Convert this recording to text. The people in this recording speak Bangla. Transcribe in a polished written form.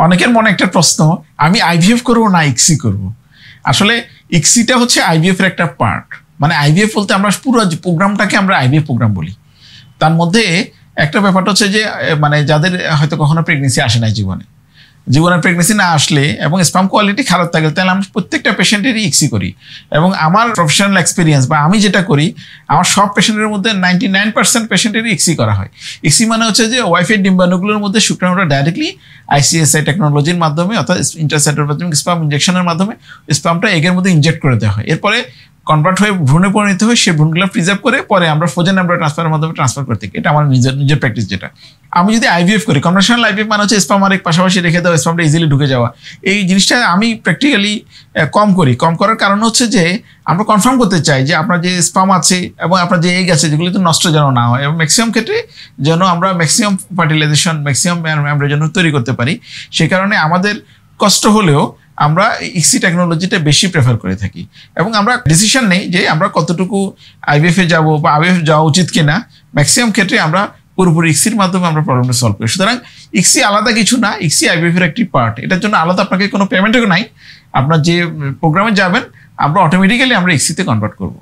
অনেকের মনে একটা প্রশ্ন, আমি আইভিএফ করবো না ইক্সি করব। আসলে ইক্সিটা হচ্ছে আইভিএফ এর একটা পার্ট। মানে আইভিএফ বলতে আমরা পুরো প্রোগ্রামটাকে আমরা আইভিএফ প্রোগ্রাম বলি। তার মধ্যে একটা ব্যাপারটা হচ্ছে যে মানে যাদের হয়তো কখনো প্রেগনেন্সি আসে না জীবনের প্রেগনেন্সি না আসলে এবং স্পাম কোয়ালিটি খারাপ থাকে, তাহলে আমি প্রত্যেকটা পেশেন্টেরই ইক্সি করি। এবং আমার প্রফেশনাল এক্সপিরিয়েন্স বা আমি যেটা করি, আমার সব পেশেন্টের মধ্যে 99% পেশেন্টেরই ইক্সি করা হয়। ইক্সি মানে হচ্ছে যে ওয়াইফের ডিম্বাণুগুলোর মধ্যে শুক্রাণুটা ডাইরেক্টলি আইসিএসআই টেকনোলজির মাধ্যমে অর্থাৎ ইন্টারসাইটোপ্লাজমিক স্পাম ইনজেকশনের মাধ্যমে স্পামটা এগের মধ্যে ইনজেক্ট করে দেওয়া হয়। এরপরে কনভার্ট হয়ে ভ্রূণে পরিণত হয়ে সেই ভ্রূণগুলো প্রিজার্ভ করে পরে আমরা ফ্রোজেন এমব্রায়ো ট্রান্সফারের মাধ্যমে ট্রান্সফার করে থাকি। এটা আমার নিজের প্র্যাকটিস। যেটা আমি যদি আইভিএফ করি, কনভেনশনাল আইভিএফ মানে হচ্ছে স্পাম আরেক পাশাপাশি রেখে দেওয়া, স্পামটা ইজিলি ঢুকে যাওয়া। এই জিনিসটা আমি প্র্যাকটিক্যালি কম করি। কম করার কারণ হচ্ছে যে আমরা কনফার্ম করতে চাই যে আপনার যে স্পাম আছে এবং আপনার যে এগ আছে যেগুলো তো নষ্ট যেন না হয়, এবং ম্যাক্সিমাম ক্ষেত্রে যেন আমরা ম্যাক্সিমাম ফার্টিলাইজেশন ম্যাক্সিমাম এমব্রায়ো যেন তৈরি করতে পারি। সেই কারণে আমাদের কষ্ট হলেও আমরা ইক্সি টেকনোলজিটা বেশি প্রেফার করে থাকি এবং আমরা ডিসিশন নেই যে আমরা কতটুকু আইভিএফে যাব বা আইভিএফ যাওয়া উচিত কিনা। ম্যাক্সিমাম ক্ষেত্রে আমরা পুরোপুরি ইক্সির মাধ্যমে আমরা প্রবলেমটা সলভ করি। সুতরাং ইক্সি আলাদা কিছু না, ইক্সি আইভিএফের একটি পার্ট। এটার জন্য আলাদা আপনাকে কোনো পেমেন্টও নাই। আপনার যে প্রোগ্রামে যাবেন আমরা অটোমেটিক্যালি আমরা ইক্সিতে কনভার্ট করবো।